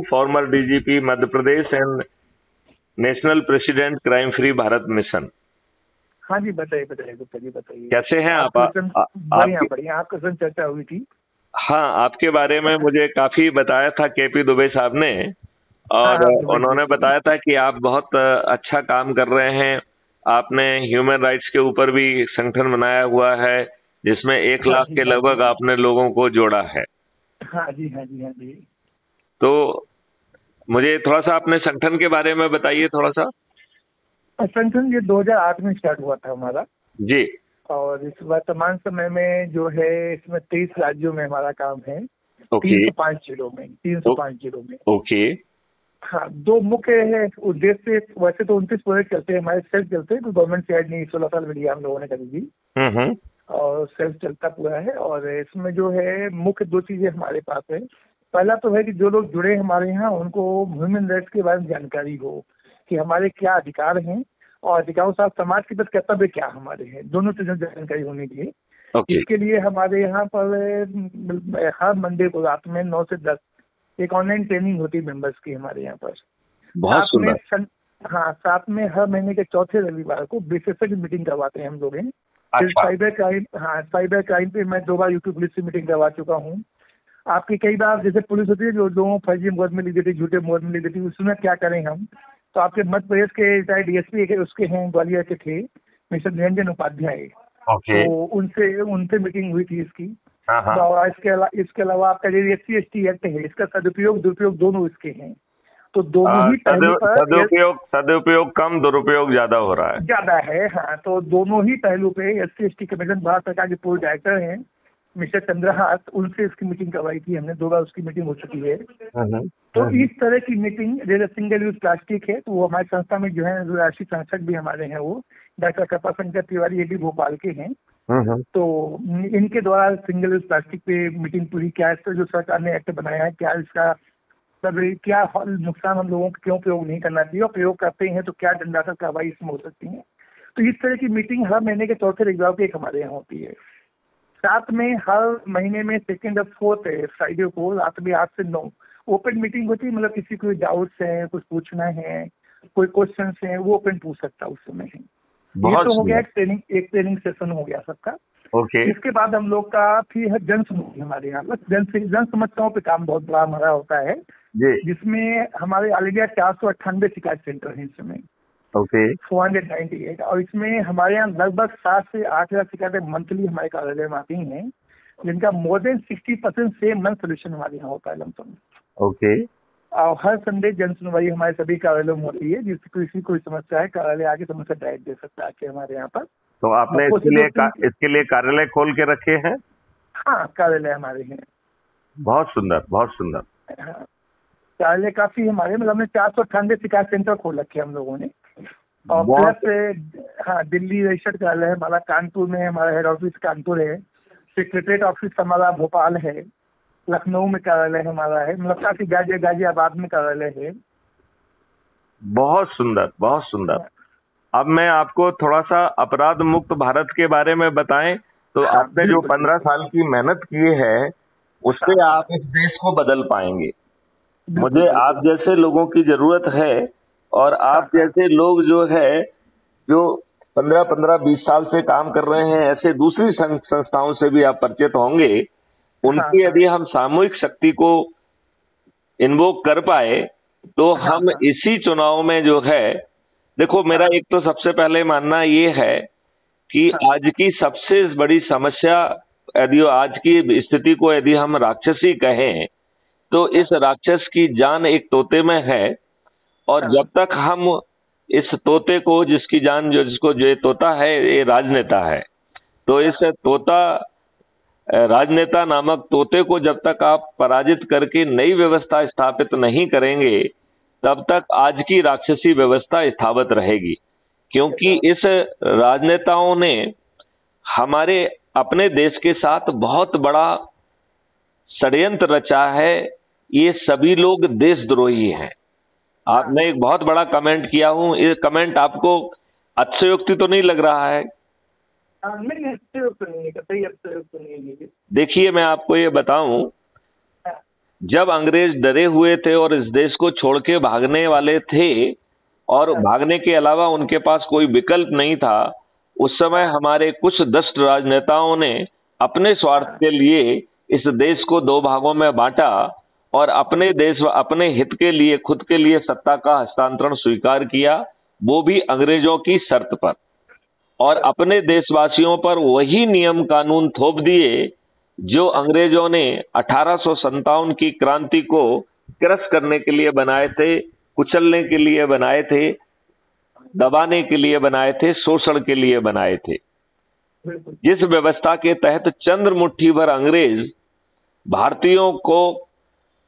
Farmer DGP Madhya Pradesh and national president crime free Bharat mission. हाँ जी, बताइए बताइए गुप्ता जी, बताइए। कैसे हैं आप? बढ़िया बढ़िया, आपके संग चर्चा हुई थी। हाँ, आपके बारे में मुझे काफी बताया था केपी दुबे साहब ने, और उन्होंने बताया था कि आप बहुत अच्छा काम कर रहे हैं। आपने ह्यूमन राइट्स के ऊपर भी संगठन बनाया हुआ है, जिसमें 1 लाख के लगभग आपने लोगों को जोड़ा है। हाँ जी, हाँ जी, हाँ जी। तो मुझे थोड़ा सा अपने संगठन के बारे में बताइए थोड़ा सा। संगठन ये 2008 में स्टार्ट हुआ था हमारा जी। और इस वर्तमान समय में जो है इसमें 23 राज्यों में हमारा काम है। ओके। 305 जिलों में, 305 जिलों में। ओके। हाँ, 2 मुख्य है उद्देश्य। वैसे तो 29 प्रोजेक्ट चलते हैं हमारे, सेल्फ चलते हैं, तो गवर्नमेंट से ऐड नहीं, 16 साल मीडिया हम लोगों ने करी थी और सेल्फ चलता पूरा है। और इसमें जो है मुख्य 2 चीजें हमारे पास है। पहला तो है कि जो लोग जुड़े हमारे यहाँ उनको ह्यूमन राइट्स के बारे में जानकारी हो कि हमारे क्या अधिकार हैं और अधिकारों के साथ समाज के प्रति कर्तव्य क्या हमारे हैं, दोनों चीजों की जानकारी होनी चाहिए। इसके लिए हमारे यहाँ पर हर मंडे को रात में 9 से 10 एक ऑनलाइन ट्रेनिंग होती है मेंबर्स की हमारे यहाँ पर। बहुत सुंदर। हाँ, साथ में हर महीने के चौथे रविवार को विशेषज्ञ मीटिंग करवाते हैं हम लोग। फिर साइबर क्राइम, हाँ साइबर क्राइम पे मैं 2 बार यूपी पुलिस से मीटिंग करवा चुका हूँ। आपकी कई बार जैसे पुलिस होती है जो लोगों फर्जी मुकदमे लिख देती है, झूठे मुकदमे लिख देती है, उसमें क्या करें हम। तो आपके मध्य प्रदेश के रिटायर्ड डीएसपी उसके हैं, ग्वालियर के थे, मिस्टर निरंजन उपाध्याय। तो उनसे मीटिंग हुई थी इसकी। और इसके अलावा आपका जो SC/ST एक्ट है, इसका सदुपयोग दुरुपयोग दोनों इसके हैं। तो दोनों ही पहलू पर सदुपयोग कम, दुरुपयोग ज्यादा हो रहा है, ज्यादा है। हाँ, तो दोनों ही पहलू पे SC/ST कमीशन भारत सरकार के पूर्व डायरेक्टर हैं मिस्टर चंद्रहास, उनसे इसकी मीटिंग करवाई थी हमने। 2 बार उसकी मीटिंग हो चुकी है। तो इस तरह की मीटिंग, जैसे सिंगल यूज प्लास्टिक है तो वो हमारी संस्था में जो है राष्ट्रीय संसद भी हमारे हैं, वो डॉक्टर कृपाशंकर तिवारी, ये भी भोपाल के हैं। तो इनके द्वारा सिंगल यूज प्लास्टिक पे मीटिंग पूरी, क्या इसका जो सरकार ने एक्ट बनाया है, क्या इसका क्या नुकसान हम लोगों को, क्यों प्रयोग नहीं करना चाहिए, और प्रयोग करते हैं तो क्या दंडात्मक कार्रवाई इसमें हो सकती है। तो इस तरह की मीटिंग हर महीने के चौथे रविवार को एक हमारे यहाँ होती है। साथ में हर महीने में 2nd और 4th फ्राइडे को रात में 8 से 9 ओपन मीटिंग होती है। मतलब किसी को डाउट्स है, कुछ पूछना है, कोई क्वेश्चन है, वो ओपन पूछ सकता है उस समय है। ये तो हो गया एक ट्रेनिंग सेशन हो गया सबका। इसके बाद हम लोग का फिर है जन समूह हमारे यहाँ। जन समस्याओं पे काम बहुत बड़ा हमारा होता है, जिसमें हमारे ऑल इंडिया 498 शिकायत सेंटर है इस समय। 498। और इसमें हमारे यहाँ लगभग 7 से 8 हजार शिकायतें मंथली हमारे कार्यालय में आती हैं, जिनका more than 60% same month solution हमारे यहाँ होता है लमसम। और हर संडे जन सुनवाई हमारे सभी कार्यालयों में होती है। जिसकी किसी कोई समस्या है, कार्यालय आके समस्या डायरेक्ट दे सकता है हमारे यहाँ पर। तो आपने इसके लिए कार्यालय खोल के रखे हैं? हाँ, कार्यालय हमारे हैं। बहुत सुंदर, बहुत सुंदर। हाँ, कार्यालय काफी हमारे, मतलब हमने 498 शिकायत सेंटर खोल रखे हम लोगों ने। और प्लस हाँ, दिल्ली रजिस्टर्ड कार्यालय है हमारा, कानपुर में हमारा हेड ऑफिस कानपुर है, सेक्रेटरीट ऑफिस हमारा भोपाल है, लखनऊ में कार्यालय हमारा है, मतलब काफी गाजियाबाद में कार्यालय है। बहुत सुंदर, बहुत सुंदर। अब मैं आपको थोड़ा सा अपराध मुक्त भारत के बारे में बताएं तो आपने जो 15 साल की मेहनत की है उससे आप इस देश को बदल पाएंगे। मुझे आप जैसे लोगों की जरूरत है, और आप जैसे लोग जो है जो 15-20 साल से काम कर रहे हैं, ऐसे दूसरी संस्थाओं से भी आप परिचित होंगे। उनकी यदि हम सामूहिक शक्ति को इन्वोक कर पाए तो हम इसी चुनाव में जो है, देखो मेरा एक तो सबसे पहले मानना ये है कि आज की सबसे बड़ी समस्या, यदि आज की स्थिति को यदि हम राक्षसी कहें तो इस राक्षस की जान एक तोते में है। और जब तक हम इस तोते को, जिसकी जान जिसको जो तोता है, ये राजनेता है, तो इस राजनेता नामक तोते को जब तक आप पराजित करके नई व्यवस्था स्थापित नहीं करेंगे तब तक आज की राक्षसी व्यवस्था स्थापित रहेगी। क्योंकि इस राजनेताओं ने हमारे अपने देश के साथ बहुत बड़ा षड्यंत्र रचा है। ये सभी लोग देशद्रोही हैं। आपने एक बहुत बड़ा कमेंट किया हूं, ये कमेंट आपको अतिशयोक्ति तो नहीं लग रहा है? नहीं, देखिए मैं आपको ये बताऊं जब अंग्रेज डरे हुए थे और इस देश को छोड़ के भागने वाले थे और भागने के अलावा उनके पास कोई विकल्प नहीं था, उस समय हमारे कुछ दुष्ट राजनेताओं ने अपने स्वार्थ के लिए इस देश को दो भागों में बांटा और अपने देश अपने हित के लिए खुद के लिए सत्ता का हस्तांतरण स्वीकार किया, वो भी अंग्रेजों की शर्त पर, और अपने देशवासियों पर वही नियम कानून थोप दिए जो अंग्रेजों ने 1857 की क्रांति को क्रश करने के लिए बनाए थे, कुचलने के लिए बनाए थे, दबाने के लिए बनाए थे, शोषण के लिए बनाए थे। जिस व्यवस्था के तहत चंद्र मुट्ठी भर अंग्रेज भारतीयों को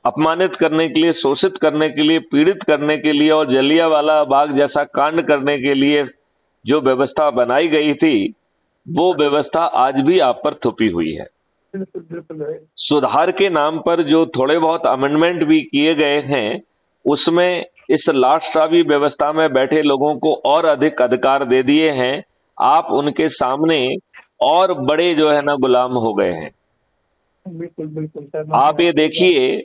अपमानित करने के लिए, शोषित करने के लिए, पीड़ित करने के लिए और जलियांवाला बाग जैसा कांड करने के लिए जो व्यवस्था बनाई गई थी, वो व्यवस्था आज भी आप पर थोपी हुई है। सुधार के नाम पर जो थोड़े बहुत अमेंडमेंट भी किए गए हैं, उसमें इस लाट साहबी व्यवस्था में बैठे लोगों को और अधिक अधिकार दे दिए हैं। आप उनके सामने और बड़े जो है ना गुलाम हो गए हैं। बिल्कुल बिल्कुल सर। आप ये देखिए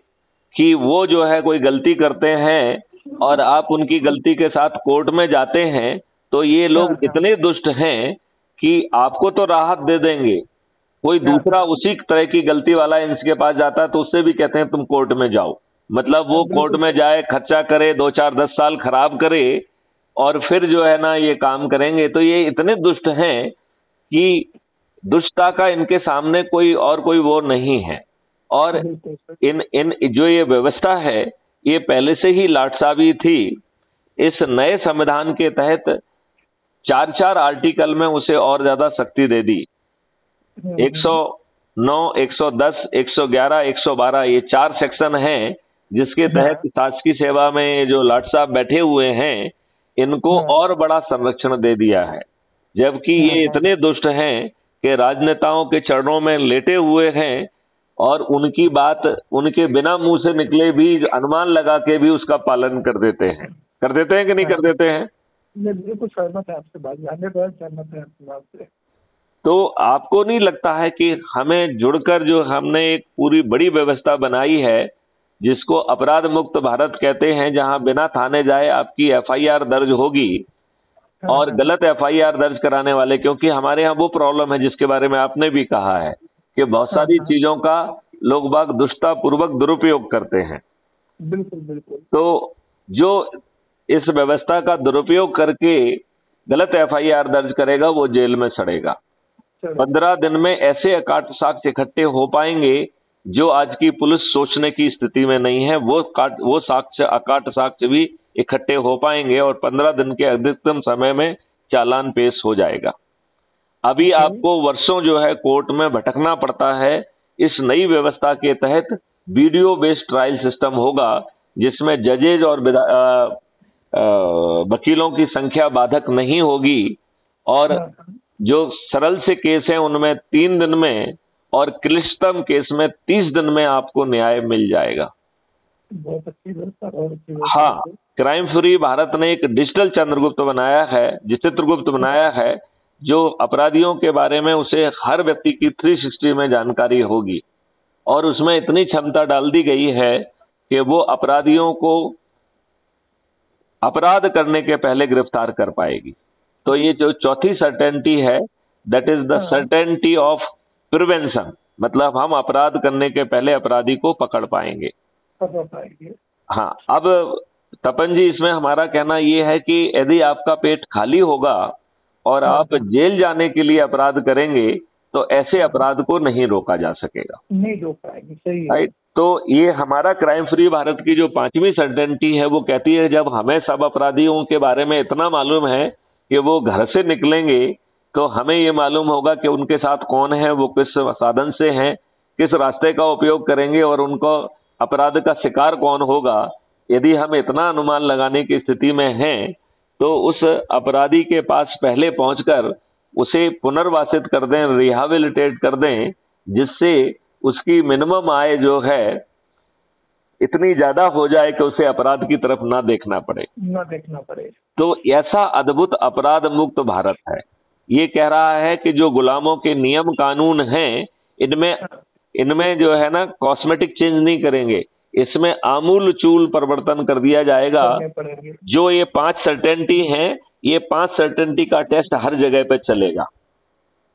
कि वो जो है कोई गलती करते हैं और आप उनकी गलती के साथ कोर्ट में जाते हैं, तो ये लोग इतने दुष्ट हैं कि आपको तो राहत दे देंगे, कोई दूसरा उसी तरह की गलती वाला इनके पास जाता है तो उससे भी कहते हैं तुम कोर्ट में जाओ। मतलब वो कोर्ट में जाए, खर्चा करे, 2-4-10 साल खराब करे और फिर जो है ना ये काम करेंगे। तो ये इतने दुष्ट हैं कि दुष्टता का इनके सामने कोई वो नहीं है। और इन जो ये व्यवस्था है, ये पहले से ही लाटसाबी थी। इस नए संविधान के तहत 4-4 आर्टिकल में उसे और ज्यादा शक्ति दे दी। 109, 110, 111, 112 ये 4 सेक्शन हैं जिसके तहत शासकीय सेवा में जो लाट साहब बैठे हुए हैं, इनको और बड़ा संरक्षण दे दिया है। जबकि ये इतने दुष्ट हैं कि राजनेताओं के चरणों में लेटे हुए हैं और उनकी बात उनके बिना मुंह से निकले भी अनुमान लगा के भी उसका पालन कर देते हैं कि नहीं कर देते हैं? बिल्कुल सहमत है आपसे बात, सहमत है आपकी बात से। तो आपको नहीं लगता है कि हमें जुड़कर जो हमने एक पूरी बड़ी व्यवस्था बनाई है, जिसको अपराध मुक्त भारत कहते हैं, जहां बिना थाने जाए आपकी एफआईआर दर्ज होगी और गलत एफआईआर दर्ज कराने वाले, क्योंकि हमारे यहाँ वो प्रॉब्लम है जिसके बारे में आपने भी कहा है कि बहुत सारी चीजों का लोग बाग दुष्टता पूर्वक दुरुपयोग करते हैं। बिल्कुल बिल्कुल। तो जो इस व्यवस्था का दुरुपयोग करके गलत एफआईआर दर्ज करेगा वो जेल में सड़ेगा। 15 दिन में ऐसे अकाट साक्ष्य इकट्ठे हो पाएंगे जो आज की पुलिस सोचने की स्थिति में नहीं है। वो अकाट साक्ष्य भी इकट्ठे हो पाएंगे और 15 दिन के अधिकतम समय में चालान पेश हो जाएगा। अभी आपको वर्षों जो है कोर्ट में भटकना पड़ता है। इस नई व्यवस्था के तहत वीडियो बेस्ड ट्रायल सिस्टम होगा, जिसमें जजेज और वकीलों की संख्या बाधक नहीं होगी और जो सरल से केस हैं उनमें 3 दिन में और क्लिष्टतम केस में 30 दिन में आपको न्याय मिल जाएगा। बहुत अच्छी व्यवस्था। हाँ, क्राइम फ्री भारत ने एक डिजिटल चंद्रगुप्त बनाया है, चित्रगुप्त बनाया है, जो अपराधियों के बारे में उसे हर व्यक्ति की 360 में जानकारी होगी और उसमें इतनी क्षमता डाल दी गई है कि वो अपराधियों को अपराध करने के पहले गिरफ्तार कर पाएगी। तो ये जो चौथी सर्टेनिटी है, that is the certainty of prevention, मतलब हम अपराध करने के पहले अपराधी को पकड़ पाएंगे। हाँ, अब तपन जी, इसमें हमारा कहना ये है कि यदि आपका पेट खाली होगा और आप जेल जाने के लिए अपराध करेंगे तो ऐसे अपराध को नहीं रोका जा सकेगा, नहीं रोक पाएंगे। सही है। तो ये हमारा क्राइम फ्री भारत की जो 5वीं सर्टेनिटी है वो कहती है जब हमें सब अपराधियों के बारे में इतना मालूम है कि वो घर से निकलेंगे तो हमें ये मालूम होगा कि उनके साथ कौन है, वो किस साधन से हैं, किस रास्ते का उपयोग करेंगे और उनको अपराध का शिकार कौन होगा। यदि हम इतना अनुमान लगाने की स्थिति में हैं तो उस अपराधी के पास पहले पहुंचकर उसे पुनर्वासित कर दें, रिहेबिलिटेट कर दें, जिससे उसकी मिनिमम आय जो है इतनी ज्यादा हो जाए कि उसे अपराध की तरफ ना देखना पड़े। तो ऐसा अद्भुत अपराध मुक्त भारत है। ये कह रहा है कि जो गुलामों के नियम कानून हैं इनमें जो है ना कॉस्मेटिक चेंज नहीं करेंगे, इसमें आमूल चूल परिवर्तन कर दिया जाएगा। जो ये 5 सर्टेनिटी हैं, ये 5 सर्टेनिटी का टेस्ट हर जगह पे चलेगा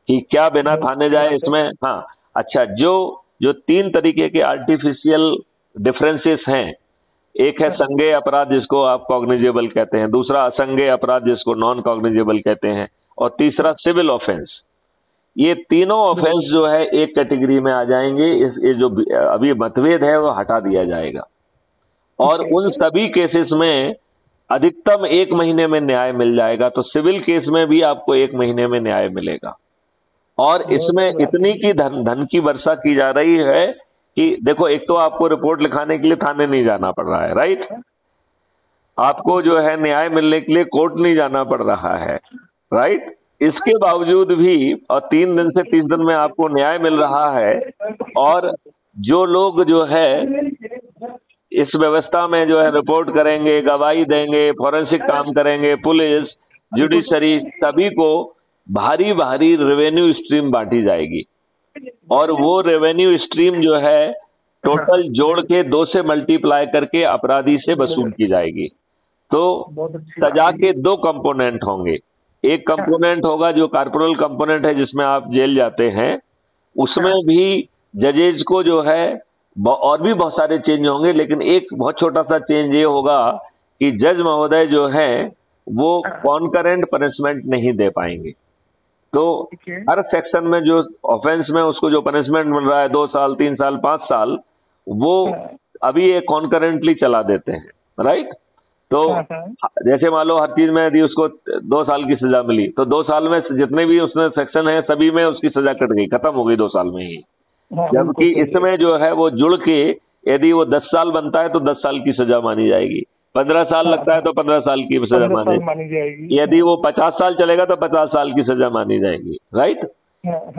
कि क्या बिना थाने जाए इसमें। हाँ, अच्छा, जो 3 तरीके के आर्टिफिशियल डिफरेंसेस हैं, एक है संज्ञेय अपराध जिसको आप कॉग्निजेबल कहते हैं, दूसरा असंज्ञेय अपराध जिसको नॉन कॉग्निजेबल कहते हैं, और तीसरा सिविल ऑफेंस। ये तीनों ऑफेंस जो है एक कैटेगरी में आ जाएंगे। ये जो अभी मतभेद है वो हटा दिया जाएगा और उन सभी केसेस में अधिकतम 1 महीने में न्याय मिल जाएगा। तो सिविल केस में भी आपको 1 महीने में न्याय मिलेगा। और इसमें इतनी की धन की वर्षा की जा रही है कि देखो, एक तो आपको रिपोर्ट लिखाने के लिए थाने नहीं जाना पड़ रहा है, राइट। आपको जो है न्याय मिलने के लिए कोर्ट नहीं जाना पड़ रहा है, राइट। इसके बावजूद भी और 3 दिन से 30 दिन में आपको न्याय मिल रहा है। और जो लोग जो है इस व्यवस्था में जो है रिपोर्ट करेंगे, गवाही देंगे, फॉरेंसिक काम करेंगे, पुलिस, जुडिशरी, सभी को भारी भारी रेवेन्यू स्ट्रीम बांटी जाएगी। और वो रेवेन्यू स्ट्रीम जो है टोटल जोड़ के 2 से मल्टीप्लाई करके अपराधी से वसूल की जाएगी। तो सजा के 2 कंपोनेंट होंगे। एक कंपोनेंट होगा जो कॉर्पोरल कंपोनेंट है, जिसमें आप जेल जाते हैं। उसमें भी जजेज को जो है और भी बहुत सारे चेंज होंगे, लेकिन एक बहुत छोटा सा चेंज ये होगा कि जज महोदय जो है वो कॉन्करेंट पनिशमेंट नहीं दे पाएंगे। तो हर सेक्शन में जो ऑफेंस में उसको जो पनिशमेंट मिल रहा है 2 साल, 3 साल, 5 साल, वो अभी ये कॉन्करेंटली चला देते हैं, राइट। तो जैसे मान लो हर चीज में यदि उसको 2 साल की सजा मिली तो 2 साल में जितने भी उसमें सेक्शन है सभी में उसकी सजा कट गई, खत्म हो गई 2 साल में ही। जबकि इसमें जो है वो जुड़ के यदि वो 10 साल बनता है तो 10 साल की सजा मानी जाएगी, 15 साल लगता है तो 15 साल की सजा मानी जाएगी, यदि वो 50 साल चलेगा तो 50 साल की सजा मानी जाएगी, राइट।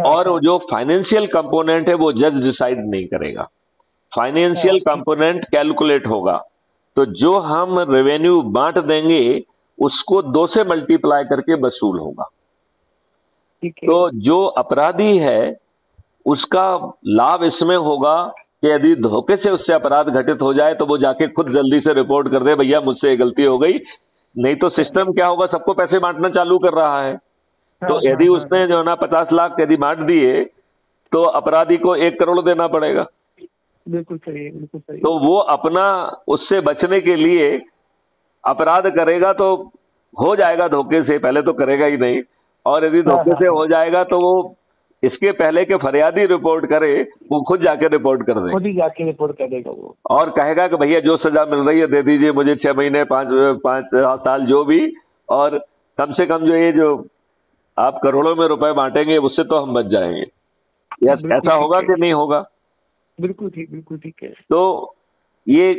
और जो फाइनेंशियल कंपोनेंट है वो जज डिसाइड नहीं करेगा, फाइनेंशियल कंपोनेंट कैलकुलेट होगा। तो जो हम रेवेन्यू बांट देंगे उसको 2 से मल्टीप्लाई करके वसूल होगा। तो जो अपराधी है उसका लाभ इसमें होगा कि यदि धोखे से उससे अपराध घटित हो जाए तो वो जाके खुद जल्दी से रिपोर्ट कर दे, भैया मुझसे ये गलती हो गई। नहीं तो सिस्टम क्या होगा, सबको पैसे बांटना चालू कर रहा है। तो यदि उसने जो है ना 50 लाख यदि बांट दिए तो अपराधी को 1 करोड़ देना पड़ेगा। बिल्कुल सही, बिल्कुल सही। तो वो अपना उससे बचने के लिए अपराध करेगा तो हो जाएगा धोखे से, पहले तो करेगा ही नहीं। और यदि धोखे से हो जाएगा तो वो इसके पहले के फरियादी रिपोर्ट करे, वो खुद जाके रिपोर्ट कर दे, खुद ही जाके रिपोर्ट कर देगा वो, और कहेगा कि भैया जो सजा मिल रही है दे दीजिए मुझे, 6 महीने 5 साल जो भी, और कम से कम जो ये जो आप करोड़ों में रुपए बांटेंगे उससे तो हम बच जाएंगे। ऐसा होगा कि नहीं होगा? बिल्कुल ठीक, बिल्कुल ठीक है। तो ये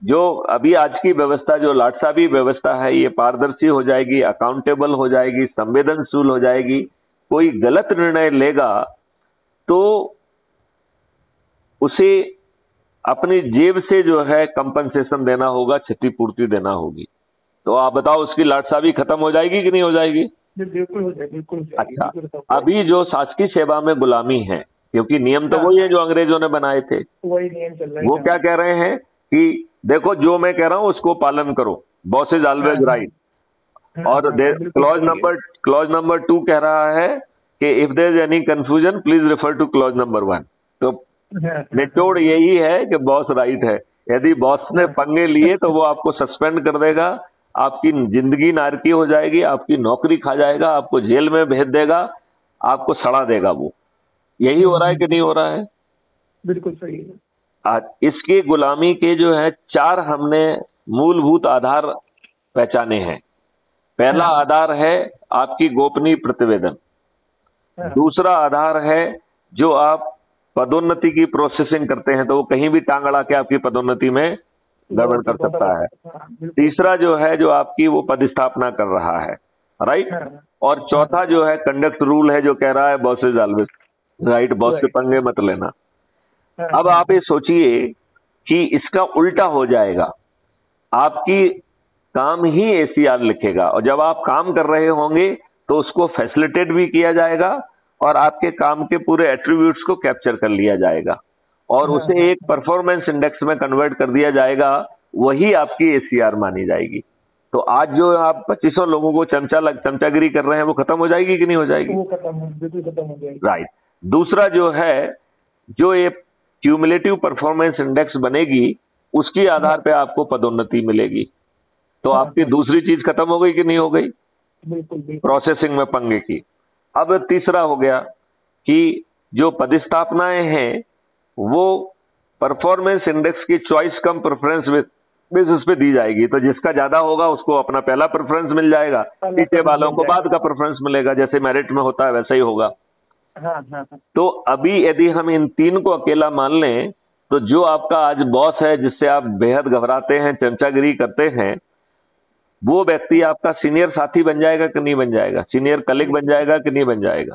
जो अभी आज की व्यवस्था जो लाटसाबी व्यवस्था है ये पारदर्शी हो जाएगी, अकाउंटेबल हो जाएगी, संवेदनशील हो जाएगी। कोई गलत निर्णय लेगा तो उसे अपनी जेब से जो है कंपनसेशन देना होगा, क्षतिपूर्ति देना होगी। तो आप बताओ उसकी लाटसाबी खत्म हो जाएगी कि नहीं हो जाएगी? बिल्कुल हो जाएगी, बिल्कुल। अच्छा, अभी जो शासकीय सेवा में गुलामी है, क्योंकि नियम तो वही है जो अंग्रेजों ने बनाए थे, वही नियम चल रहा है। वो क्या कह रहे हैं कि देखो जो मैं कह रहा हूं उसको पालन करो, बॉस इज ऑलवेज राइट। और क्लॉज नंबर 2 कह रहा है कि if there is any confusion please refer to clause number 1। तो निचोड़ यही है कि बॉस राइट है। यदि बॉस ने पंगे लिए तो वो आपको सस्पेंड कर देगा, आपकी जिंदगी नारकी हो जाएगी, आपकी नौकरी खा जाएगा, आपको जेल में भेज देगा, आपको सड़ा देगा। वो यही हो रहा है कि नहीं हो रहा है? बिल्कुल सही है। इसके गुलामी के जो है 4 हमने मूलभूत आधार पहचाने हैं। पहला आधार है आपकी गोपनीय प्रतिवेदन, दूसरा आधार है जो आप पदोन्नति की प्रोसेसिंग करते हैं तो वो कहीं भी टांग अड़ा के आपकी पदोन्नति में गड़बड़ कर सकता है। तीसरा जो है जो आपकी वो पदस्थापना कर रहा है, राइट। और चौथा जो है कंडक्ट रूल है जो कह रहा है boss is always right, boss से पंगे मत लेना। अब आप ये सोचिए कि इसका उल्टा हो जाएगा, आपकी काम ही एसीआर लिखेगा और जब आप काम कर रहे होंगे तो उसको फैसिलिटेट भी किया जाएगा और आपके काम के पूरे एट्रीब्यूट्स को कैप्चर कर लिया जाएगा। और उसे एक परफॉर्मेंस इंडेक्स में कन्वर्ट कर दिया जाएगा, वही आपकी एसीआर मानी जाएगी। तो आज जो आप 2500 लोगों को चमचागिरी कर रहे हैं, वो खत्म हो जाएगी कि नहीं हो जाएगी? वो बिल्कुल खत्म हो जाएगी। राइट। दूसरा जो है, जो ये क्यूमुलेटिव परफॉर्मेंस इंडेक्स बनेगी, उसके आधार पे आपको पदोन्नति मिलेगी। तो आपकी दूसरी चीज खत्म हो गई कि नहीं हो गई? बिल्कुल। प्रोसेसिंग में पंगे की। अब तीसरा हो गया कि जो पदस्थापनाएं हैं वो परफॉर्मेंस इंडेक्स की चॉइस कम प्रेफरेंस बेसिस पे दी जाएगी। तो जिसका ज्यादा होगा उसको अपना पहला प्रेफरेंस मिल जाएगा, पीछे वालों को बाद का प्रेफरेंस मिलेगा। जैसे मेरिट में होता है वैसा ही होगा। हाँ। तो अभी यदि हम इन तीन को अकेला मान लें, तो जो आपका आज बॉस है, जिससे आप बेहद घबराते हैं, चमचागिरी करते हैं, वो व्यक्ति आपका सीनियर साथी बन जाएगा कि नहीं बन जाएगा? सीनियर कलीग बन जाएगा कि नहीं बन जाएगा?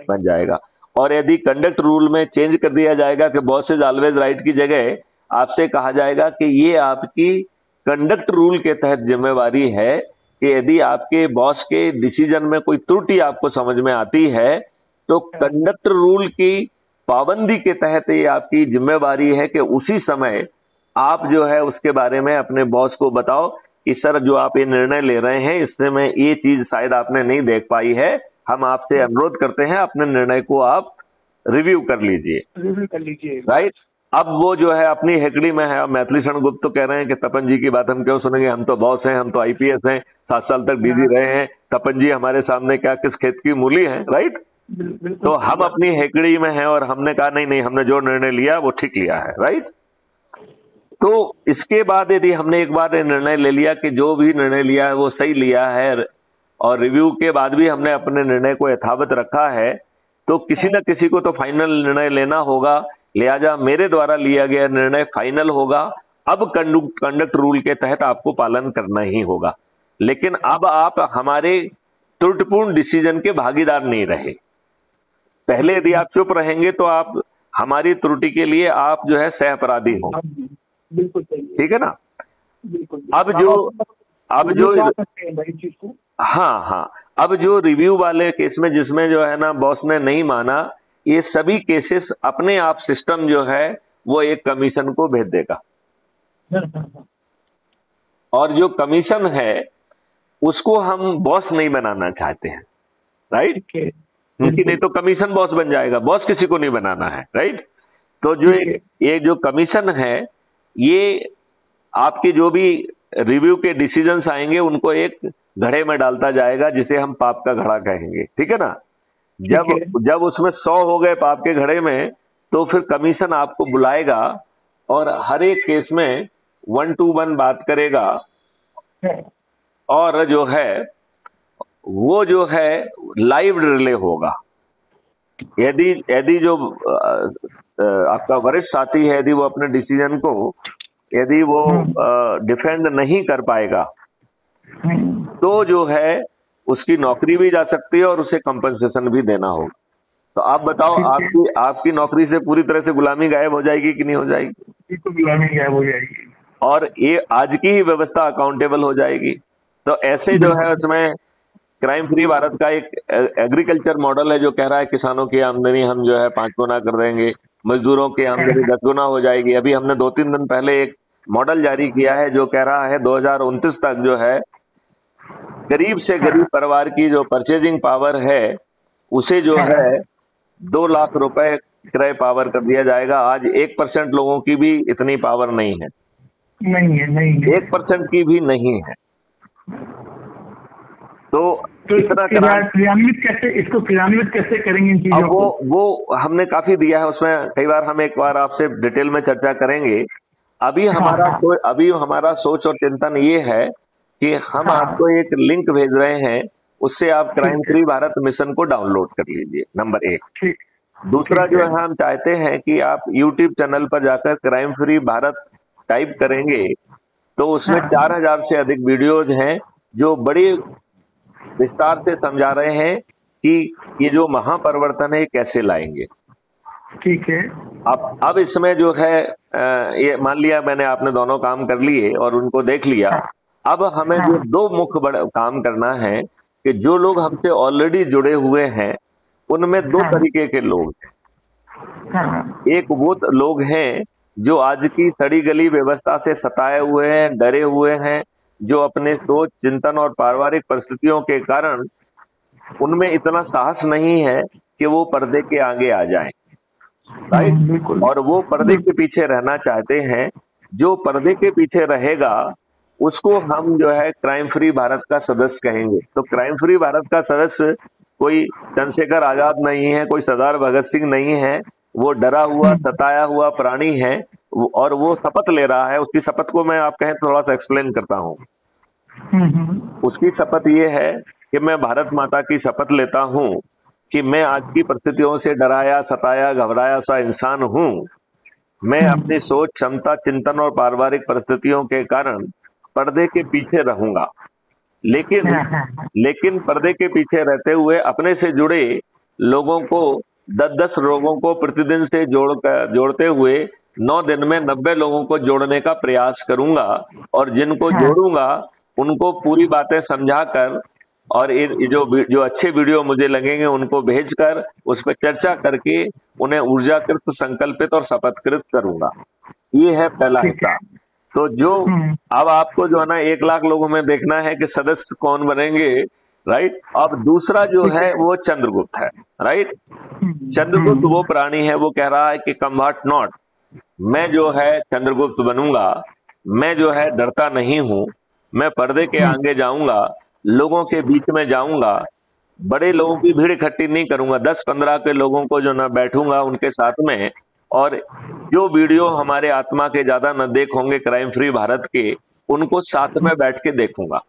बन जाएगा। और यदि कंडक्ट रूल में चेंज कर दिया जाएगा कि बॉस इज ऑलवेज राइट की जगह आपसे कहा जाएगा कि ये आपकी कंडक्ट रूल के तहत जिम्मेवारी है कि यदि आपके बॉस के डिसीजन में कोई त्रुटि आपको समझ में आती है, तो कंडक्ट रूल की पाबंदी के तहत ये आपकी जिम्मेवारी है कि उसी समय आप जो है उसके बारे में अपने बॉस को बताओ कि सर, जो आप ये निर्णय ले रहे हैं इससे मैं ये चीज शायद आपने नहीं देख पाई है, हम आपसे अनुरोध करते हैं अपने निर्णय को आप रिव्यू कर लीजिए। राइट। अब वो जो है अपनी हेकड़ी में है। अब मैथिली शरण गुप्त तो कह रहे हैं कि तपन जी की बात हम क्यों सुनेंगे, हम तो बॉस हैं, हम तो आईपीएस हैं, 7 साल तक डीजी रहे हैं, तपन जी हमारे सामने क्या किस खेत की मूली हैं। राइट। तो हम अपनी हेकड़ी में हैं और हमने कहा नहीं, हमने जो निर्णय लिया वो ठीक लिया है। राइट। तो इसके बाद यदि हमने एक बार निर्णय ले लिया कि जो भी निर्णय लिया है वो सही लिया है, और रिव्यू के बाद भी हमने अपने निर्णय को यथावत रखा है, तो किसी न किसी को तो फाइनल निर्णय लेना होगा। लिहाजा मेरे द्वारा लिया गया निर्णय फाइनल होगा। अब कंडक्ट रूल के तहत आपको पालन करना ही होगा। लेकिन अब आप हमारे त्रुटिपूर्ण डिसीजन के भागीदार नहीं रहे। पहले यदि आप चुप रहेंगे तो आप हमारी त्रुटि के लिए आप जो है सह अपराधी हो। बिल्कुल ठीक है ना? बिल्कुल। अब जो हाँ, अब जो रिव्यू वाले केस में जिसमें जो है ना बॉस ने नहीं माना, ये सभी केसेस अपने आप सिस्टम जो है वो एक कमीशन को भेज देगा। और जो कमीशन है उसको हम बॉस नहीं बनाना चाहते हैं। राइट। क्योंकि नहीं तो कमीशन बॉस बन जाएगा, बॉस किसी को नहीं बनाना है। राइट। तो जो ये जो कमीशन है, ये आपके जो भी रिव्यू के डिसीजंस आएंगे उनको एक घड़े में डालता जाएगा, जिसे हम पाप का घड़ा कहेंगे। ठीक है ना? जब उसमें 100 हो गए पाप के घड़े में, तो फिर कमीशन आपको बुलाएगा और हर एक केस में 1 to 1 बात करेगा। और जो है वो जो है लाइव रिले होगा। यदि जो आपका वरिष्ठ साथी है, यदि वो अपने डिसीजन को यदि वो डिफेंड नहीं कर पाएगा, तो जो है उसकी नौकरी भी जा सकती है और उसे कंपनसेशन भी देना होगा। तो आप बताओ, आपकी नौकरी से पूरी तरह से गुलामी गायब हो जाएगी कि नहीं हो जाएगी? बिल्कुल गुलामी गायब हो जाएगी। और ये आज की ही व्यवस्था अकाउंटेबल हो जाएगी। तो ऐसे जो है उसमें क्राइम फ्री भारत का एक एग्रीकल्चर मॉडल है जो कह रहा है किसानों की आमदनी हम जो है 5 गुना कर देंगे, मजदूरों की आमदनी 10 गुना हो जाएगी। अभी हमने 2-3 दिन पहले एक मॉडल जारी किया है जो कह रहा है 2029 तक जो है गरीब से गरीब परिवार की जो परचेजिंग पावर है उसे जो है 2 लाख रुपए क्रय पावर कर दिया जाएगा। आज 1% लोगों की भी इतनी पावर नहीं है। 1% की भी नहीं है। तो इसको क्रियान्वित कैसे करेंगे इन चीजों को? वो हमने काफी दिया है, उसमें कई बार हम एक बार आपसे डिटेल में चर्चा करेंगे। अभी हमारा सोच और चिंतन ये है कि हम आपको एक लिंक भेज रहे हैं, उससे आप क्राइम फ्री भारत मिशन को डाउनलोड कर लीजिए, नंबर 1। दूसरा जो है हम चाहते हैं कि आप यूट्यूब चैनल पर जाकर क्राइम फ्री भारत टाइप करेंगे तो उसमें 4000 से अधिक वीडियोज हैं जो बड़ी विस्तार से समझा रहे हैं कि ये जो महापरिवर्तन है कैसे लाएंगे। ठीक है। अब इसमें जो है ये मान लिया मैंने, आपने दोनों काम कर लिए और उनको देख लिया। अब हमें जो 2 मुख्य बड़ा काम करना है कि जो लोग हमसे ऑलरेडी जुड़े हुए हैं उनमें 2 तरीके के लोग हैं। एक वो लोग हैं जो आज की सड़ी गली व्यवस्था से सताए हुए हैं, डरे हुए हैं, जो अपने सोच, चिंतन और पारिवारिक परिस्थितियों के कारण उनमें इतना साहस नहीं है कि वो पर्दे के आगे आ जाएं, राइट। और वो पर्दे के पीछे रहना चाहते हैं। जो पर्दे के पीछे रहेगा उसको हम जो है क्राइम फ्री भारत का सदस्य कहेंगे। तो क्राइम फ्री भारत का सदस्य कोई चंद्रशेखर आजाद नहीं है, कोई सरदार भगत सिंह नहीं है। वो डरा हुआ, सताया हुआ प्राणी है और वो शपथ ले रहा है। उसकी शपथ को मैं आप कहें थोड़ा सा एक्सप्लेन करता हूँ। उसकी शपथ ये है कि मैं भारत माता की शपथ लेता हूँ कि मैं आज की परिस्थितियों से डराया, सताया, घबराया सा इंसान हूँ। मैं अपनी सोच, क्षमता, चिंतन और पारिवारिक परिस्थितियों के कारण पर्दे के पीछे रहूंगा, लेकिन पर्दे के पीछे रहते हुए अपने से जुड़े लोगों को 10-10 लोगों को प्रतिदिन से जोड़ते हुए 9 दिन में 90 लोगों को जोड़ने का प्रयास करूंगा। और जिनको जोड़ूंगा उनको पूरी बातें समझाकर और जो अच्छे वीडियो मुझे लगेंगे उनको भेजकर उस पर चर्चा करके उन्हें ऊर्जाकृत, संकल्पित और शपथकृत करूंगा। ये है पहला हिस्सा। तो जो अब आपको जो है ना 1 लाख लोगों में देखना है कि सदस्य कौन बनेंगे, राइट। अब दूसरा जो है वो चंद्रगुप्त है, राइट। चंद्रगुप्त वो प्राणी है, वो कह रहा है कि कम व्हाट नॉट, मैं जो है चंद्रगुप्त बनूंगा। मैं जो है डरता नहीं हूं। मैं पर्दे के आगे जाऊंगा, लोगों के बीच में जाऊंगा, बड़े लोगों की भीड़ इकट्ठी नहीं करूंगा। 10-15 के लोगों को जो ना बैठूंगा उनके साथ में, और जो वीडियो हमारे आत्मा के ज्यादा नजदीक होंगे क्राइम फ्री भारत के, उनको साथ में बैठ के देखूंगा।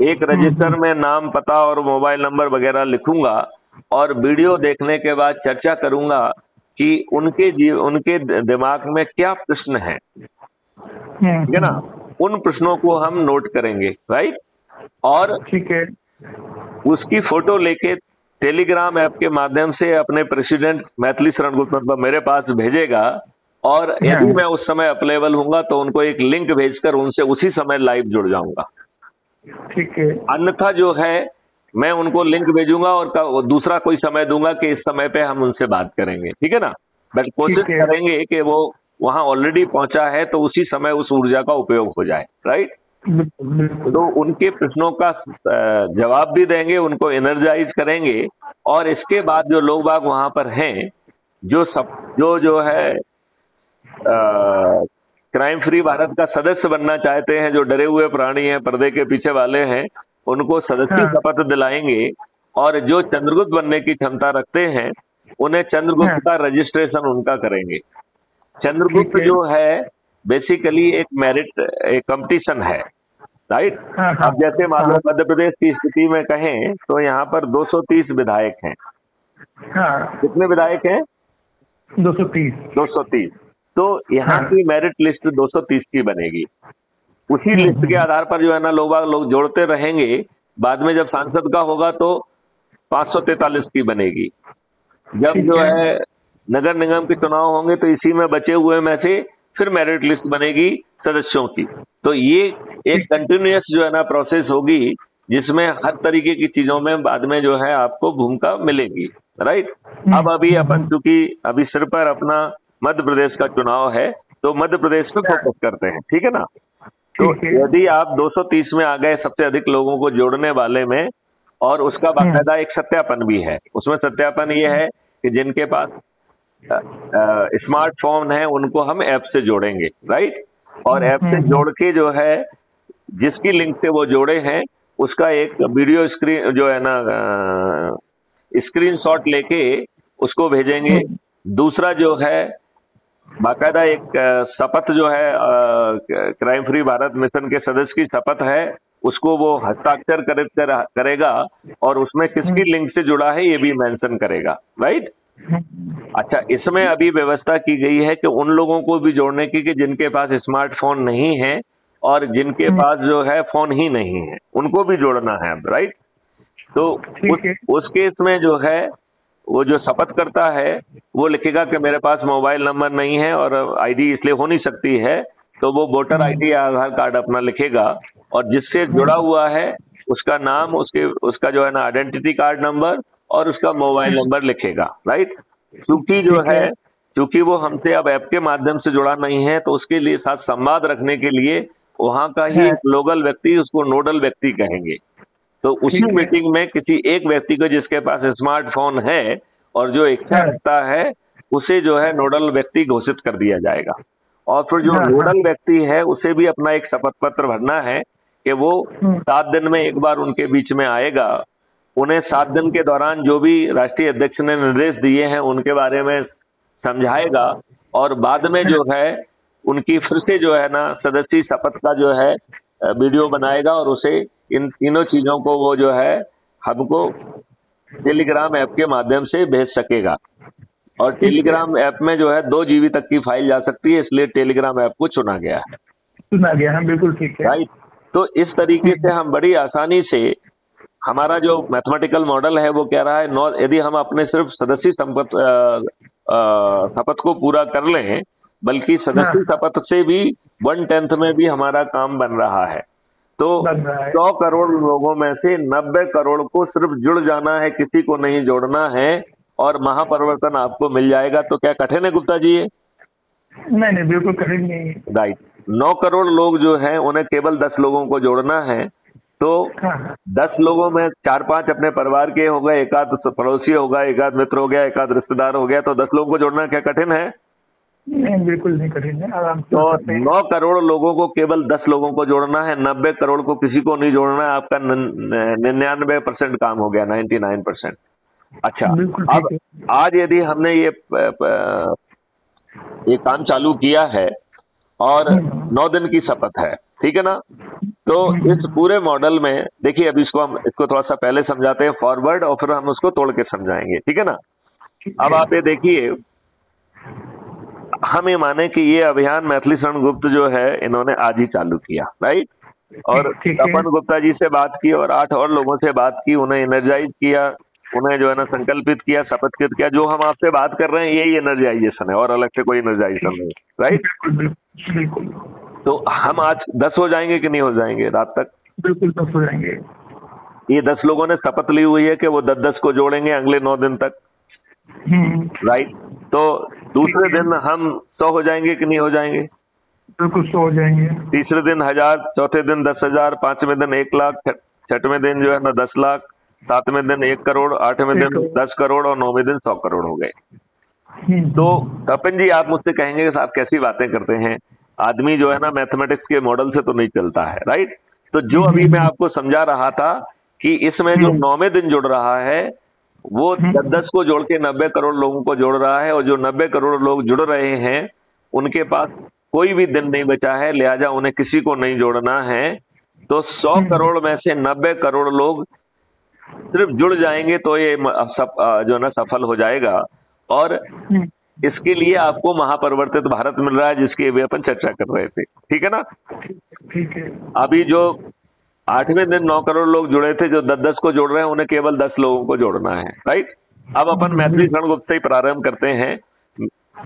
एक रजिस्टर में नाम, पता और मोबाइल नंबर वगैरह लिखूंगा और वीडियो देखने के बाद चर्चा करूंगा कि उनके दिमाग में क्या प्रश्न है, ठीक है ना। उन प्रश्नों को हम नोट करेंगे, राइट। और ठीक है, उसकी फोटो लेके टेलीग्राम ऐप के माध्यम से अपने प्रेसिडेंट मैथिली शरण गुप्ता मतलब मेरे पास भेजेगा। और यदि मैं उस समय अवेलेबल हूंगा तो उनको एक लिंक भेजकर उनसे उसी समय लाइव जुड़ जाऊंगा। ठीक है। अन्यथा जो है मैं उनको लिंक भेजूंगा और दूसरा कोई समय दूंगा कि इस समय पे हम उनसे बात करेंगे, ठीक है ना। बट कोशिश करेंगे कि वो वहां ऑलरेडी पहुंचा है तो उसी समय उस ऊर्जा का उपयोग हो जाए, राइट। तो उनके प्रश्नों का जवाब भी देंगे, उनको एनर्जाइज करेंगे। और इसके बाद जो लोग बाग वहां पर हैं, जो है क्राइम फ्री भारत का सदस्य बनना चाहते हैं, जो डरे हुए प्राणी हैं, पर्दे के पीछे वाले हैं, उनको सदस्य शपथ दिलाएंगे। और जो चंद्रगुप्त बनने की क्षमता रखते हैं उन्हें चंद्रगुप्त का रजिस्ट्रेशन उनका करेंगे। चंद्रगुप्त जो है बेसिकली एक मेरिट, एक कंपटीशन है, राइट। अब जैसे मान लो मध्य प्रदेश की स्थिति में कहें तो यहाँ पर 230 विधायक हैं। कितने विधायक हैं? 230। तो यहाँ की मेरिट लिस्ट 230 की बनेगी। उसी लिस्ट के आधार पर जो है ना लोग जोड़ते रहेंगे। बाद में जब सांसद का होगा तो 543 की बनेगी। जब जो है नगर निगम के चुनाव होंगे तो इसी में बचे हुए में से फिर मेरिट लिस्ट बनेगी सदस्यों की। तो ये एक कंटिन्यूअस जो है ना प्रोसेस होगी, जिसमें हर तरीके की चीजों में बाद में जो है आपको भूमिका मिलेगी, राइट। अब अभी अपन चूंकि अभी सिर पर अपना मध्य प्रदेश का चुनाव है तो मध्य प्रदेश पे फोकस करते हैं, ठीक है ना। तो यदि आप 230 में आ गए सबसे अधिक लोगों को जोड़ने वाले में, और उसका बाकायदा एक सत्यापन भी है। उसमें सत्यापन ये है कि जिनके पास स्मार्टफोन है उनको हम ऐप से जोड़ेंगे, राइट। और ऐप से जोड़ के जो है जिसकी लिंक से वो जोड़े हैं उसका एक वीडियो स्क्रीन जो है ना स्क्रीनशॉट लेके उसको भेजेंगे। दूसरा जो है बाकायदा एक शपथ जो है क्राइम फ्री भारत मिशन के सदस्य की शपथ है, उसको वो हस्ताक्षर करेगा और उसमें किसकी लिंक से जुड़ा है ये भी मेंशन करेगा, राइट। अच्छा, इसमें अभी व्यवस्था की गई है कि उन लोगों को भी जोड़ने की कि जिनके पास स्मार्टफोन नहीं है और जिनके पास जो है फोन ही नहीं है, उनको भी जोड़ना है, राइट। तो उस केस में जो है वो जो शपथ करता है वो लिखेगा कि मेरे पास मोबाइल नंबर नहीं है और आईडी इसलिए हो नहीं सकती है, तो वो वोटर आईडी या आधार कार्ड अपना लिखेगा और जिससे जुड़ा हुआ है उसका नाम, उसका जो है ना आइडेंटिटी कार्ड नंबर और उसका मोबाइल नंबर लिखेगा, राइट। क्योंकि जो ठीक है। है, क्योंकि वो हमसे अब ऐप के माध्यम से जुड़ा नहीं है, तो उसके लिए साथ संवाद रखने के लिए वहां का ही हाँ, एक लोकल व्यक्ति, उसको नोडल व्यक्ति कहेंगे, तो उसी ठीक है। मीटिंग में किसी एक व्यक्ति को जिसके पास स्मार्टफोन है और जो इच्छा हाँ, रखता है, उसे जो है नोडल व्यक्ति घोषित कर दिया जाएगा। और फिर जो हाँ, हाँ। नोडल व्यक्ति है उसे भी अपना एक शपथ पत्र भरना है कि वो 7 दिन में एक बार उनके बीच में आएगा, उन्हें 7 दिन के दौरान जो भी राष्ट्रीय अध्यक्ष ने निर्देश दिए हैं उनके बारे में समझाएगा, और बाद में जो है उनकी फिर से जो है ना सदस्य शपथ का जो है वीडियो बनाएगा, और उसे इन तीनों चीजों को वो जो है हमको टेलीग्राम ऐप के माध्यम से भेज सकेगा। और ठीक है। टेलीग्राम ऐप में जो है 2 जीबी तक की फाइल जा सकती है, इसलिए टेलीग्राम ऐप को चुना गया है। सुना गया, हाँ बिल्कुल ठीक है। राइट। तो इस तरीके से हम बड़ी आसानी से, हमारा जो मैथमेटिकल मॉडल है वो कह रहा है यदि हम अपने सिर्फ सदस्य शपथ को पूरा कर लें, बल्कि सदस्य शपथ से भी 1/10 में भी हमारा काम बन रहा है। तो बन रहा है। 100 करोड़ लोगों में से 90 करोड़ को सिर्फ जुड़ जाना है, किसी को नहीं जोड़ना है, और महापरिवर्तन आपको मिल जाएगा। तो क्या कठिन है गुप्ता जी ये? नहीं नहीं, बिल्कुल कठिन नहीं है। राइट। 9 करोड़ लोग जो हैं उन्हें केवल 10 लोगों को जोड़ना है। तो हाँ, 10 लोगों में 4-5 अपने परिवार के हो गए, एक आध पड़ोसी होगा, एक आध मित्र हो गया, एक आध रिश्तेदार हो गया, तो 10 लोगों को जोड़ना क्या कठिन है? नहीं बिल्कुल नहीं कठिन है, आराम से तो कर सकते हैं। 9 करोड़ लोगों को केवल 10 लोगों को जोड़ना है, 90 करोड़ को किसी को नहीं जोड़ना है। आपका 99% काम हो गया, 99%। अच्छा, बिल्कुल अब ठीक है। आज यदि हमने ये काम चालू किया है और 9 दिन की शपथ है, ठीक है ना? तो इस पूरे मॉडल में देखिए, अभी इसको थोड़ा सा पहले समझाते हैं फॉरवर्ड, और फिर हम उसको तोड़ के समझाएंगे, ठीक है ना? अब आप ये देखिए, हम ये माने कि ये अभियान मैथिली शरण गुप्त जो है इन्होंने आज ही चालू किया, राइट? और ठीक है। तपन गुप्ता जी से बात की और 8 और लोगों से बात की, उन्हें एनर्जाइज किया, उन्हें जो है ना संकल्पित किया, शपथकृत किया। जो हम आपसे बात कर रहे हैं यही एनर्जाइजेशन है, और अलग से कोई एनर्जाइजेशन नहीं, राइट? बिल्कुल बिल्कुल। तो हम आज 10 हो जाएंगे कि नहीं हो जाएंगे रात तक? बिल्कुल 10 हो जाएंगे। ये 10 लोगों ने शपथ ली हुई है कि वो 10-10 को जोड़ेंगे अगले 9 दिन तक, राइट? तो दूसरे दिन हम 100 हो जाएंगे कि नहीं हो जाएंगे? बिल्कुल 100 हो जाएंगे। तीसरे दिन 1000, चौथे दिन 10,000, 5वें दिन 1 लाख, 6वें दिन जो है ना 10 लाख, 7वें दिन 1 करोड़, 8वें दिन 10 करोड़, और 9वें दिन 100 करोड़ हो गए। तो तपन जी, आप मुझसे कहेंगे कि साहब कैसी बातें करते हैं, आदमी जो है ना मैथमेटिक्स के मॉडल से तो नहीं चलता है, राइट? तो जो अभी मैं आपको समझा रहा था कि इसमें जो 9वें दिन जुड़ रहा है वो 10-10 को जोड़ के 90 करोड़ लोगों को जोड़ रहा है, और जो 90 करोड़ लोग जुड़ रहे हैं उनके पास कोई भी दिन नहीं बचा है, लिहाजा उन्हें किसी को नहीं जोड़ना है। तो 100 करोड़ में से 90 करोड़ लोग सिर्फ जुड़ जाएंगे तो ये जो है ना सफल हो जाएगा। और इसके लिए आपको महापरिवर्तित भारत मिल रहा है, जिसकी अभी अपन चर्चा कर रहे थे, ठीक है ना? ठीक है। अभी जो 8वें दिन 9 करोड़ लोग जुड़े थे, जो 10-10 को जोड़ रहे हैं, उन्हें केवल 10 लोगों को जोड़ना है, राइट? अब अपन मैथिली शरण गुप्त से ही प्रारंभ करते हैं।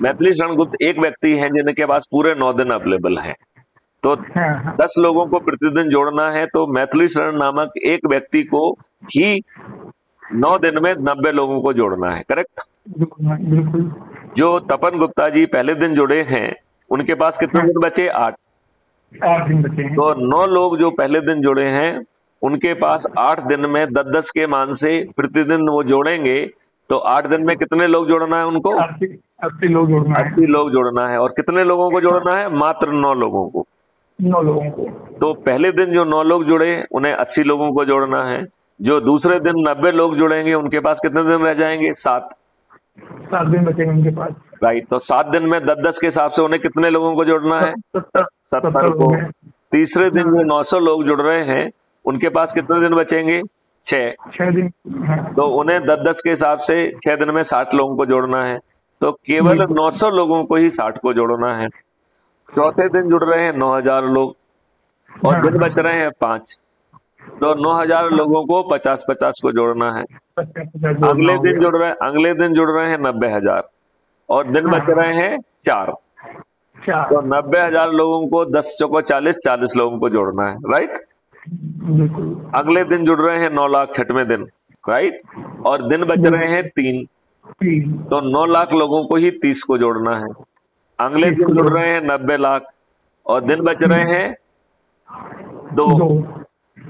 मैथिली शरण गुप्त एक व्यक्ति हैं जिनके पास पूरे 9 दिन अवेलेबल हैं। तो 10 लोगों को प्रतिदिन जोड़ना है, तो मैथिली शरण नामक एक व्यक्ति को ही 9 दिन में 90 लोगों को जोड़ना है, करेक्ट? बिल्कुल। जो तपन गुप्ता जी पहले दिन जुड़े हैं उनके पास कितने दिन बचे? 8 दिन बचे हैं। तो 9 लोग जो पहले दिन जुड़े हैं उनके पास 8 दिन में 10-10 के मान से प्रतिदिन वो जोड़ेंगे, तो 8 दिन में कितने लोग जोड़ना है उनको? 80 लोग जोड़ना है। 80 लोग जोड़ना है। और कितने लोगों को जोड़ना है? मात्र 9 लोगों को। 9 लोगों को। तो पहले दिन जो 9 लोग जुड़े उन्हें 80 लोगों को जोड़ना है। जो दूसरे दिन 90 लोग जुड़ेंगे उनके पास कितने दिन रह जाएंगे? 7 दिन बचेंगे उनके पास, राइट? तो 7 दिन में 10-10 के हिसाब से उन्हें कितने लोगों को जोड़ना है? 70 को। तीसरे दिन जो 900 लोग जुड़ रहे हैं उनके पास कितने दिन बचेंगे? 6 दिन। तो उन्हें 10-10 के हिसाब से 6 दिन में 60 लोगों को जोड़ना है। तो केवल 900 लोगों को ही 60 को जोड़ना है। चौथे दिन जुड़ रहे हैं 9000 लोग, और दिन बच रहे हैं 5, तो 9000 लोगों को 50-50 को जोड़ना है। अगले दिन जुड़ रहे हैं 90,000, और दिन बच रहे हैं 4, तो 90,000 लोगों को 10 चौको 40 लोगों को जोड़ना है, राइट? अगले दिन जुड़ रहे हैं 9 लाख 6वें दिन, राइट? और दिन बच रहे हैं 3, तो 9 लाख लोगों को ही 30 को जोड़ना है। अगले दिन जुड़ रहे हैं 90 लाख और दिन बच रहे हैं 2,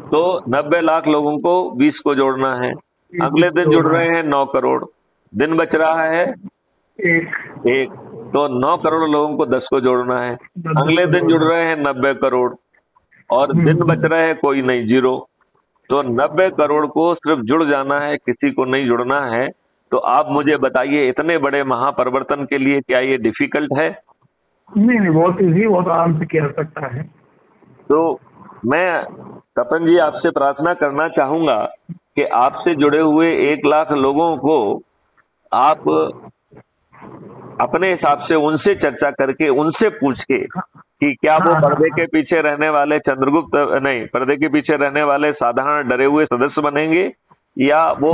तो 90 लाख लोगों को 20 को जोड़ना है। अगले दिन जुड़ रहे हैं 9 करोड़, दिन बच रहा है 1, तो 9 करोड़ लोगों को 10 को जोड़ना है। अगले दिन जुड़ रहे हैं 90 करोड़ और दिन बच रहे हैं कोई नहीं, 0। तो 90 करोड़ को सिर्फ जुड़ जाना है, किसी को नहीं जुड़ना है। तो आप मुझे बताइए, इतने बड़े महापरिवर्तन के लिए क्या ये डिफिकल्ट है? नहीं, बहुत इजी, बहुत आराम से किया जा सकता है। तो मैं तपन जी आपसे प्रार्थना करना चाहूंगा कि आपसे जुड़े हुए 1 लाख लोगों को आप अपने हिसाब से उनसे चर्चा करके, उनसे पूछ के कि क्या वो पर्दे के पीछे रहने वाले चंद्रगुप्त नहीं, पर्दे के पीछे रहने वाले साधारण डरे हुए सदस्य बनेंगे या वो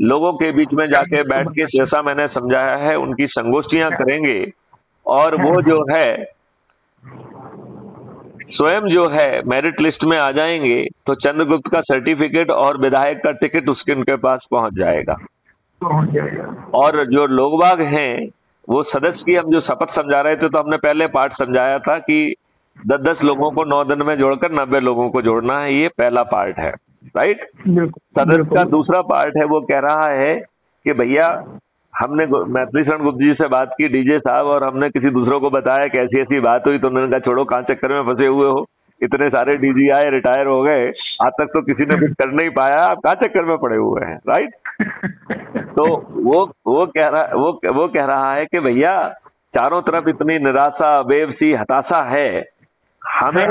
लोगों के बीच में जाके बैठ के, जैसा मैंने समझाया है, उनकी संगोष्ठियां करेंगे और वो जो है स्वयं जो है मेरिट लिस्ट में आ जाएंगे, तो चंद्रगुप्त का सर्टिफिकेट और विधायक का टिकट उसके उनके पास पहुंच जाएगा। और जो लोग बाग हैं, वो सदस्य की हम जो शपथ समझा रहे थे, तो हमने पहले पार्ट समझाया था कि 10-10 लोगों को 9 दिन में जोड़कर 90 लोगों को जोड़ना है। ये पहला पार्ट है, राइट। सदस्य का दूसरा पार्ट है, वो कह रहा है कि भैया हमने मैथिली शरण गुप्त जी से बात की, डीजे साहब, और हमने किसी दूसरों को बताया कि ऐसी ऐसी बात हुई, तो उन्होंने कहा छोड़ो, कहाँ चक्कर में फंसे हुए हो, इतने सारे डीजी आए, रिटायर हो गए, आज तक तो किसी ने कुछ कर नहीं पाया, आप कहाँ चक्कर में पड़े हुए हैं, राइट। तो वो कह रहा है कि भैया चारों तरफ इतनी निराशा, बेबसी, हताशा है हमें,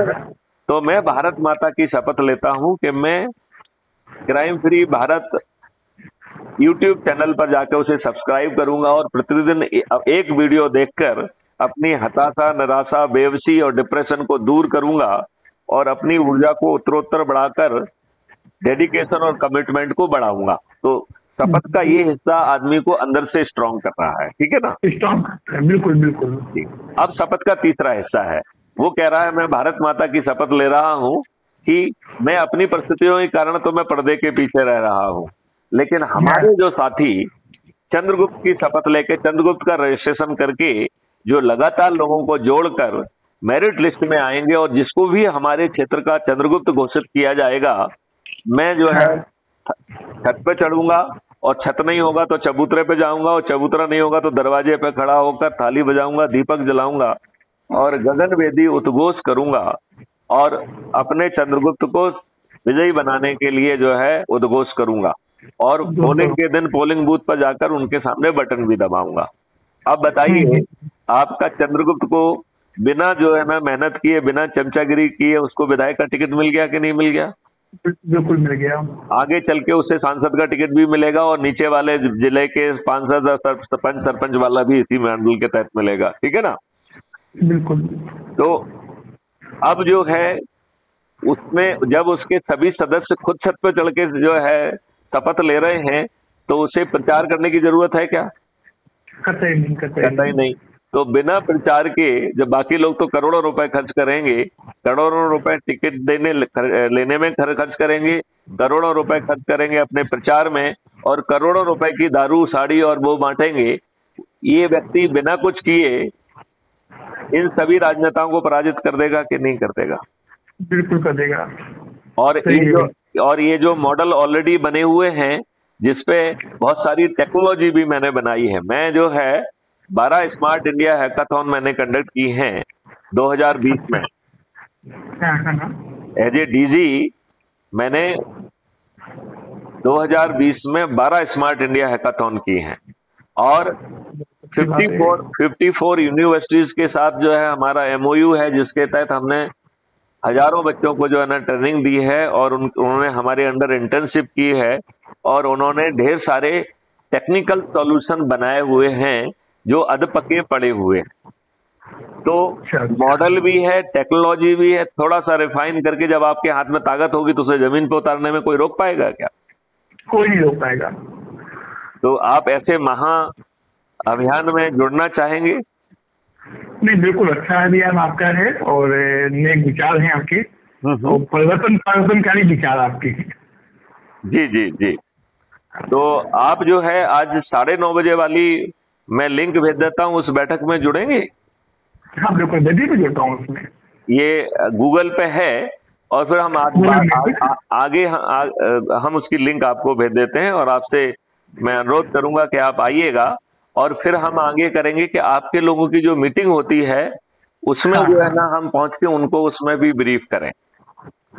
तो मैं भारत माता की शपथ लेता हूं कि मैं crime free Bharat YouTube channel पर जाकर उसे सब्सक्राइब करूंगा और प्रतिदिन एक वीडियो देखकर अपनी हताशा, निराशा, बेबसी और डिप्रेशन को दूर करूंगा और अपनी ऊर्जा को उत्तरोत्तर बढ़ाकर डेडिकेशन और कमिटमेंट को बढ़ाऊंगा। तो शपथ का ये हिस्सा आदमी को अंदर से स्ट्रांग कर रहा है, ठीक है ना? स्ट्रांग, बिल्कुल बिल्कुल। अब शपथ का तीसरा हिस्सा है, वो कह रहा है मैं भारत माता की शपथ ले रहा हूं कि मैं अपनी परिस्थितियों के कारण तो मैं पर्दे के पीछे रह रहा हूं, लेकिन हमारे जो साथी चंद्रगुप्त की शपथ लेके, चंद्रगुप्त का रजिस्ट्रेशन करके, जो लगातार लोगों को जोड़कर मेरिट लिस्ट में आएंगे और जिसको भी हमारे क्षेत्र का चंद्रगुप्त घोषित किया जाएगा, मैं जो है छत पे चढ़ूंगा और छत नहीं होगा तो चबूतरे पे जाऊंगा और चबूतरा नहीं होगा तो दरवाजे पे खड़ा होकर थाली बजाऊंगा, दीपक जलाऊंगा और गगन वेदी उद्घोष करूंगा और अपने चंद्रगुप्त को विजयी बनाने के लिए जो है उद्घोष करूंगा और पोलिंग के दिन पोलिंग बूथ पर जाकर उनके सामने बटन भी दबाऊंगा। अब बताइए, आपका चंद्रगुप्त को बिना जो है ना मेहनत किए, बिना चमचागिरी किए उसको विधायक का टिकट मिल गया कि नहीं मिल गया? बिल्कुल मिल गया। आगे चल के उसे सांसद का टिकट भी मिलेगा और नीचे वाले जिले के सांसद, सरपंच वाला भी इसी मंडल के तहत मिलेगा, ठीक है ना? बिल्कुल। तो अब जो है उसमें जब उसके सभी सदस्य खुद छत पे चढ़ के जो है शपथ ले रहे हैं, तो उसे प्रचार करने की जरूरत है क्या? कतई नहीं। तो बिना प्रचार के जब बाकी लोग तो करोड़ों रुपए खर्च करेंगे, करोड़ों रुपए टिकट लेने में खर्च करेंगे, करोड़ों रुपए खर्च करेंगे अपने प्रचार में और करोड़ों रुपए की दारू, साड़ी और वो बांटेंगे, ये व्यक्ति बिना कुछ किए इन सभी राजनेताओं को पराजित कर देगा कि नहीं कर देगा? बिल्कुल कर देगा। और ये जो मॉडल ऑलरेडी बने हुए हैं, जिसपे बहुत सारी टेक्नोलॉजी भी मैंने बनाई है, मैं जो है 12 स्मार्ट इंडिया हैकाथॉन मैंने कंडक्ट की हैं 2020 में। एज ए डीजी मैंने 2020 में 12 स्मार्ट इंडिया हैकाथॉन की हैं और 54 यूनिवर्सिटीज के साथ जो है हमारा MOU है, जिसके तहत हमने हजारों बच्चों को जो है ना ट्रेनिंग दी है और उन्होंने हमारे अंडर इंटर्नशिप की है और उन्होंने ढेर सारे टेक्निकल सॉल्यूशन बनाए हुए हैं जो अधपके पड़े हुए हैं। तो मॉडल भी है, टेक्नोलॉजी भी है, थोड़ा सा रिफाइन करके जब आपके हाथ में ताकत होगी तो उसे जमीन पर उतारने में कोई रोक पाएगा क्या? कोई नहीं रोक पाएगा। तो आप ऐसे महा अभियान में जुड़ना चाहेंगे? नहीं, बिल्कुल अच्छा अभियान आपका है और नेक विचार हैं आपके और परिवर्तनकारी विचार आपके। जी जी जी। तो आप जो है आज 9:30 वाली मैं लिंक भेज देता हूँ, उस बैठक में जुड़ेंगे? हाँ बिल्कुल, मैं भी जुड़ता हूँ उसमें। ये गूगल पे है, और फिर हम आगे हम उसकी लिंक आपको भेज देते हैं, और आपसे मैं अनुरोध करूंगा कि आप आइएगा, और फिर हम आगे करेंगे कि आपके लोगों की जो मीटिंग होती है उसमें जो है ना हम पहुंच के उनको उसमें भी ब्रीफ करें।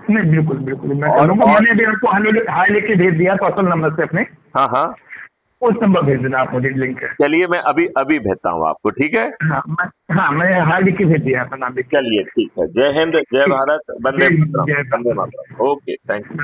नहीं बिल्कुल बिल्कुल, मैं करूंगा। मैंने अभी आपको हाई लिख के भेज दिया पर्सनल नंबर से अपने। हाँ हाँ, उस नंबर भेज देना आप मुझे लिंक। चलिए मैं अभी भेजता हूँ आपको, ठीक है? हाँ मैं हाई लिख के भेज दिया अपना नाम लिख के। चलिए ठीक है। जय हिंद, जय भारत, वंदे मातरम। जय Vande Mataram. Okay, thank you.